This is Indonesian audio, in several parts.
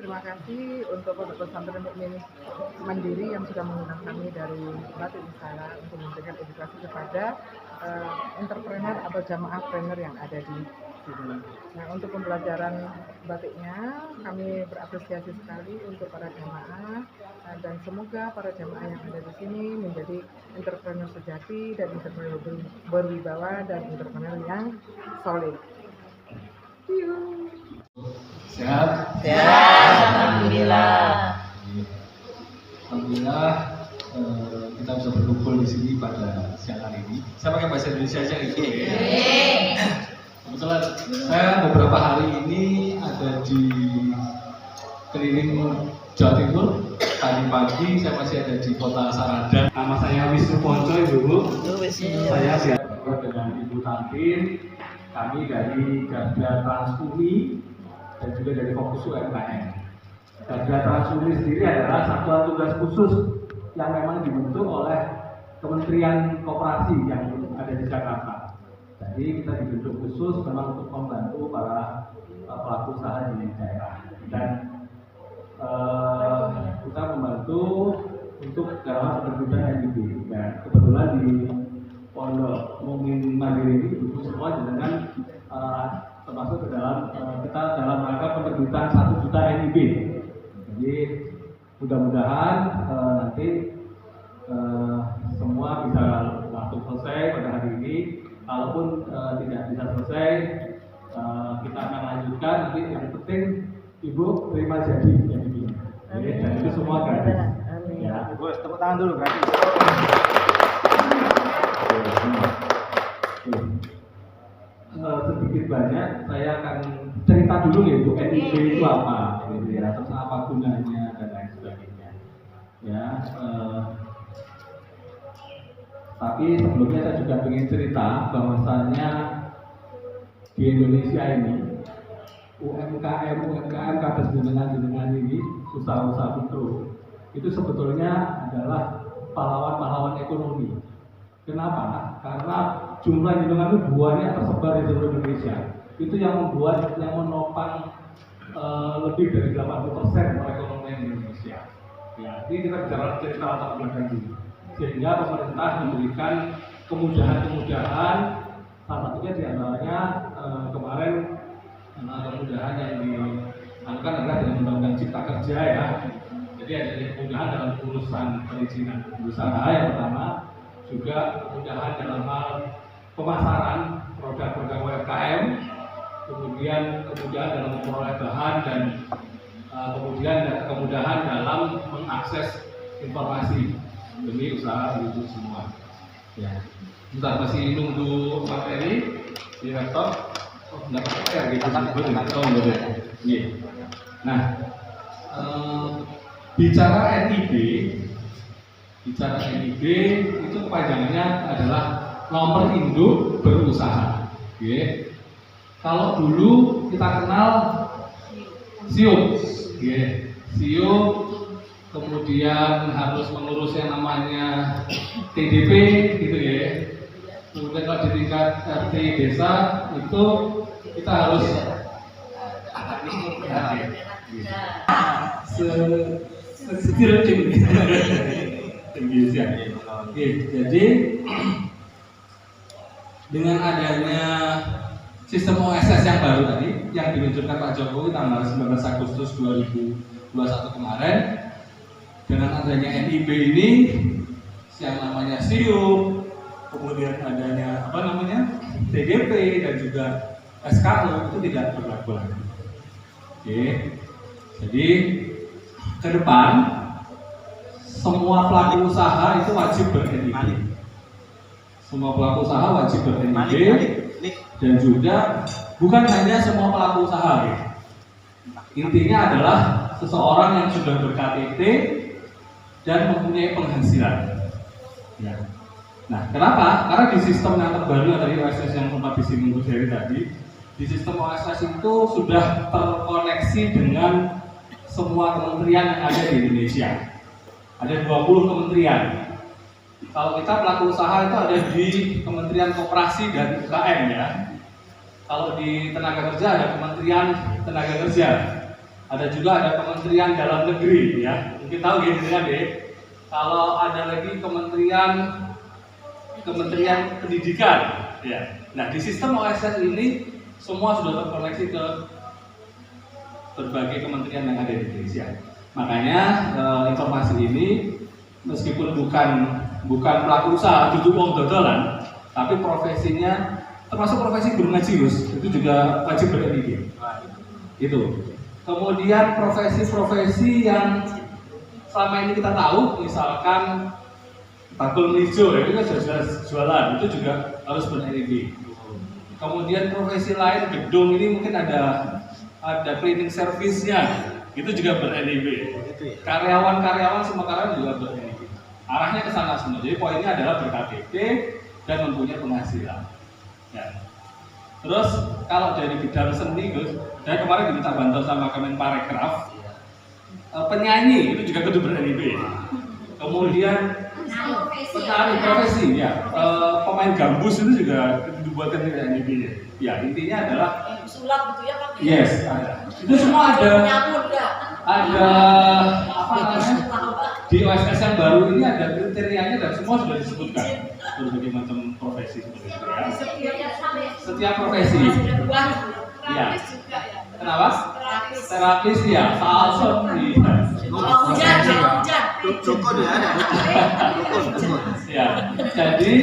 terima kasih untuk Pondok Pesantren Mukmin Mandiri yang sudah mengundang kami dari Batik Nusantara untuk memberikan edukasi kepada entrepreneur atau jamaah trainer yang ada di sini. Nah, untuk pembelajaran batiknya kami berapresiasi sekali untuk para jamaah dan semoga para jamaah yang ada di sini menjadi entrepreneur sejati dan entrepreneur berwibawa dan entrepreneur yang solid. Sehat? Sehat, alhamdulillah. Alhamdulillah kita bisa berkumpul di sini pada siang hari ini. Saya pakai bahasa Indonesia aja gitu. Kebetulan saya beberapa hari ini ada di keliling Jawa Timur. Tadi pagi saya masih ada di kota Saradan. Nama saya Wisnu Ponco, Ibu. Saya siap dengan Ibu Tantin. Kami dari Garda Transumi dan juga dari Fokus UMKM. Garda Transumi sendiri adalah satuan tugas khusus yang memang dibentuk oleh Kementerian Koperasi yang ada di Jakarta. Jadi kita dibentuk khusus memang untuk membantu para pelaku usaha di daerah dan kita membantu untuk dalam penerbitan NIB. Dan kebetulan di Pondok Mukmin Mandiri ini Ibu semua dengan termasuk ke dalam kita dalam rangka penerbitan 1 juta NIB. Jadi mudah-mudahan nanti semua bisa langsung selesai pada hari ini. Kalaupun tidak bisa selesai, kita akan lanjutkan. Nanti yang penting Ibu terima jadi NIB. Dan itu semua gratis. Ya, Ibu tepuk tangan dulu gratis. Sedikit banyak saya akan cerita dulu ya Bu, NIB itu apa, gitu ya, terus apa gunanya dan lain sebagainya. Ya, tapi sebelumnya saya juga ingin cerita bahwasannya di Indonesia ini UMKM kados jenengan ini usaha-usaha mikro itu sebetulnya adalah pahlawan-pahlawan ekonomi. Kenapa? Karena jumlah jenengan itu buahnya tersebar di seluruh Indonesia. Itu yang membuat, yang menopang lebih dari 80% perekonomian Indonesia. Ya, ini kita bicara cerita latar belakang dulu. Sehingga pemerintah memberikan kemudahan-kemudahan, salah satunya diantaranya kemarin kemudahan yang dilakukan adalah dengan Undang-Undang Cipta Kerja ya. Jadi ada kemudahan dalam urusan perizinan usaha yang pertama. Juga kemudahan dalam hal pemasaran produk-produk UMKM, kemudian kemudahan dalam memperoleh bahan dan kemudian kemudahan dalam mengakses informasi demi usaha itu semua. Ya, bentar masih nunggu materi di laptop. Oh, enggak pakai gitu sih. Nah, bicara NIB itu kepanjangannya adalah nomor induk berusaha. Okay. Kalau dulu kita kenal SIUP, okay. SIUP, kemudian harus mengurus yang namanya TDP, gitu ya. Kemudian kalau di tingkat RT desa itu kita harus Indonesia. Oke, jadi dengan adanya sistem OSS yang baru tadi yang diluncurkan Pak Jokowi tanggal 19 Agustus 2021 kemarin, dengan adanya NIB ini yang namanya SIUP, kemudian adanya TDP dan juga SKU itu tidak berlaku lagi. Oke, jadi ke depan semua pelaku usaha itu wajib ber-NIB. Semua pelaku usaha wajib ber-NIB dan juga bukan hanya semua pelaku usaha. Ya. Intinya adalah seseorang yang sudah ber-KTP dan mempunyai penghasilan. Ya. Nah, kenapa? Karena di sistem yang terbaru dari OSS yang sempat disinggung dari tadi, di sistem OSS itu sudah terkoneksi dengan semua kementerian yang ada di Indonesia. Ada 20 kementerian. Kalau kita pelaku usaha itu ada di Kementerian Koperasi dan UKM ya. Kalau di tenaga kerja ada Kementerian Tenaga Kerja. ada Kementerian Dalam Negeri ya. Mungkin tahu gitu kan deh. Kalau ada lagi Kementerian Pendidikan ya. Nah, di sistem OSS ini semua sudah terkoneksi ke berbagai kementerian yang ada di Indonesia. Makanya informasi ini meskipun bukan pelaku usaha duduk uang dodolan, tapi profesinya termasuk profesi guru ngaji, itu juga wajib ber-NIB. Itu. Kemudian profesi-profesi yang selama ini kita tahu, misalkan bakul hijau, ya, itu kan jelas jualan, itu juga harus ber-NIB. Kemudian profesi lain, gedung ini mungkin ada cleaning service-nya, itu juga ber-NIB. Karyawan semua karyawan juga ber-NIB. Arahnya ke sana semua. Jadi poinnya adalah ber-KTP dan mempunyai penghasilan. Ya. Terus kalau dari bidang seni, Gus, saya kemarin diminta bantuan sama Kemenparekraf, penyanyi itu juga kudu ber-NIB. Kemudian penari profesi, ya, pemain gambus itu juga dibuatkan ber-NIB. Ya, intinya adalah sulap gitu ya Pak? Yes, ada. Itu semua ada apa namanya? Di OSS yang baru ini ada kriterianya dan semua sudah disebutkan berbagai macam profesi seperti itu ya. Setiap profesi. Ya. Kenapa? Terapis ya, salson iya. Hujan. Dukun ya ada. Dukun. Ya. Jadi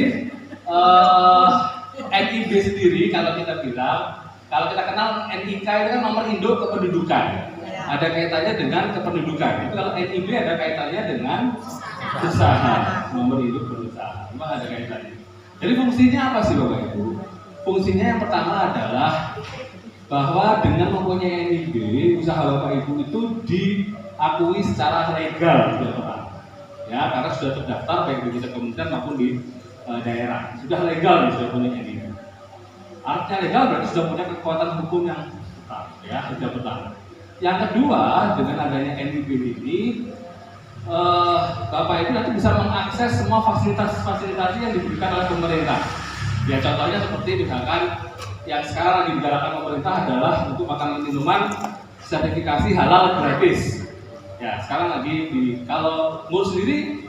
NIB sendiri kalau kita bilang, kalau kita kenal NIK itu kan nomor induk kependudukan. Ada kaitannya dengan kependudukan. Itu kalau NIB ada kaitannya dengan usaha, nomor induk berusaha. Memang ada kaitannya. Jadi fungsinya apa sih Bapak Ibu? Fungsinya yang pertama adalah bahwa dengan mempunyai NIB, usaha Bapak Ibu itu diakui secara legal, ya, karena sudah terdaftar baik di kementerian maupun di daerah. Sudah legal nih, sudah punya NIB. Artinya legal berarti sudah punya kekuatan hukum yang tetap, ya, sudah benar. Yang kedua, dengan adanya NIB ini, Bapak Ibu nanti bisa mengakses semua fasilitas yang diberikan oleh pemerintah. Ya, contohnya seperti misalkan yang sekarang lagi digalakan pemerintah adalah untuk makanan minuman sertifikasi halal gratis. Ya, sekarang lagi kalau mau sendiri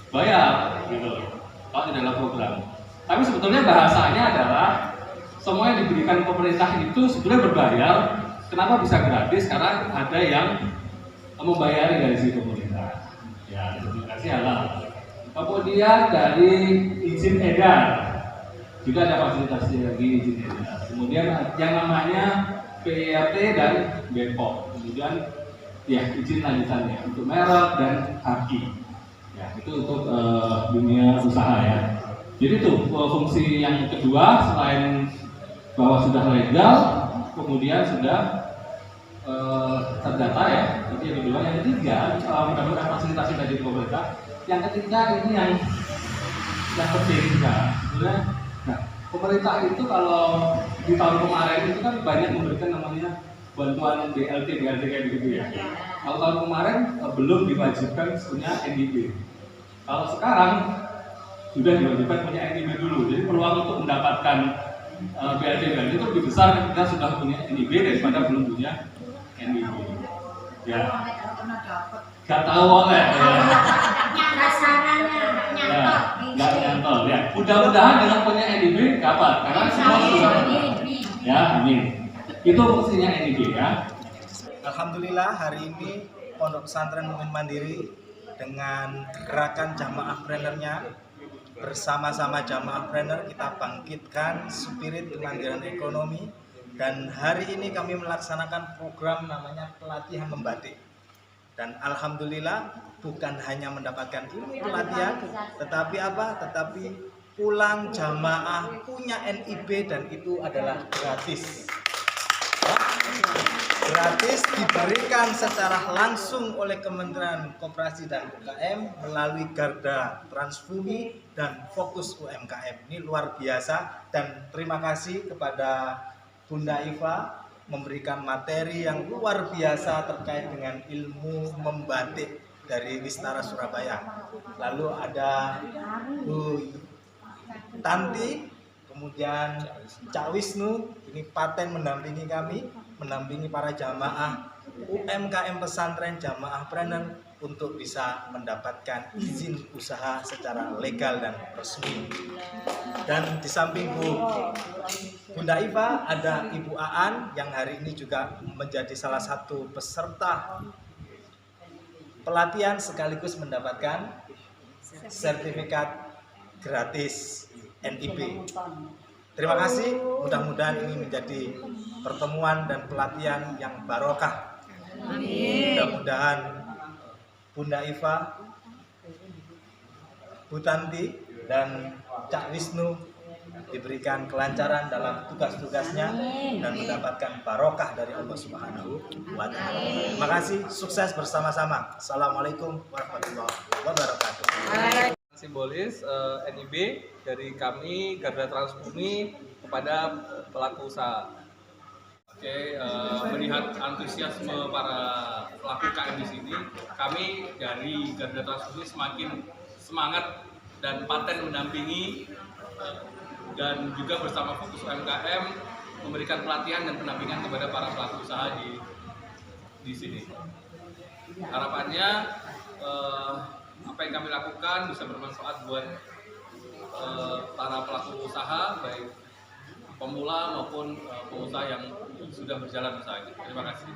bayar, gitu. Kalau di dalam program. Tapi sebetulnya bahasanya adalah semua yang diberikan pemerintah itu sebetulnya berbayar. Kenapa bisa gratis? Karena ada yang membayari dari si pemerintah. Ya, sertifikasi halal. Kemudian dari izin edar juga ada fasilitasnya lagi, izin edar. Kemudian yang namanya PRT dan BPOM. Kemudian ya izin lanjutannya untuk merek dan haki. Ya, itu untuk dunia usaha ya. Jadi itu fungsi yang kedua, selain bahwa sudah legal, kemudian sudah terdata ya. Jadi yang kedua, yang ketiga mendapatkan fasilitasi dari pemerintah. Yang ketiga ini yang penting juga. Nah, pemerintah itu kalau di tahun kemarin itu kan banyak memberikan namanya bantuan BLT kayak begitu ya. Kalau tahun kemarin belum diwajibkan punya NIB. Kalau sekarang sudah diwajibkan punya NIB dulu. Jadi peluang untuk mendapatkan BLT itu lebih besar ketika sudah punya NIB daripada belum punya NIB. Ya. Gak tahu oleh. Gak nyantol ya. Mudah-mudahan dengan punya NIB dapat, karena semua sudah. Ya, amin. Itu fungsinya NIB ya. Alhamdulillah hari ini Pondok Pesantren Mukmin Mandiri dengan gerakan jamaah prenernya, bersama-sama jamaah prener kita bangkitkan spirit kemandirian ekonomi, dan hari ini kami melaksanakan program namanya pelatihan membatik. Dan alhamdulillah bukan hanya mendapatkan ilmu pelatihan, tetapi apa? Tetapi pulang jamaah punya NIB dan itu adalah gratis. Gratis diberikan secara langsung oleh Kementerian Koperasi dan UKM melalui Garda Transbumi dan Fokus UMKM. Ini luar biasa, dan terima kasih kepada Bunda Iva memberikan materi yang luar biasa terkait dengan ilmu membatik dari Wistara Surabaya. Lalu ada Bu Tanti, kemudian Cak Wisnu, ini paten mendampingi kami, mendampingi para jamaah UMKM pesantren Jamaah Planner untuk bisa mendapatkan izin usaha secara legal dan resmi. Dan di samping Bunda Iva ada Ibu Aan yang hari ini juga menjadi salah satu peserta pelatihan sekaligus mendapatkan sertifikat gratis NIB. Terima kasih, mudah-mudahan ini menjadi pertemuan dan pelatihan yang barokah. Mudah-mudahan Bunda Iva, Bu Tanti, dan Cak Wisnu diberikan kelancaran dalam tugas-tugasnya dan mendapatkan barokah dari Allah Subhanahu wa Ta'ala. Terima kasih, sukses bersama-sama. Assalamualaikum warahmatullahi wabarakatuh. Simbolis NIB dari kami Garda Transbumi kepada pelaku usaha. Oke, melihat antusiasme para pelaku KM di sini, kami dari Garda Transbumi semakin semangat dan paten mendampingi dan juga bersama Fokus UMKM memberikan pelatihan dan pendampingan kepada para pelaku usaha di sini. Harapannya apa yang kami lakukan bisa bermanfaat buat para pelaku usaha, baik pemula maupun pengusaha yang sudah berjalan usahanya. Terima kasih.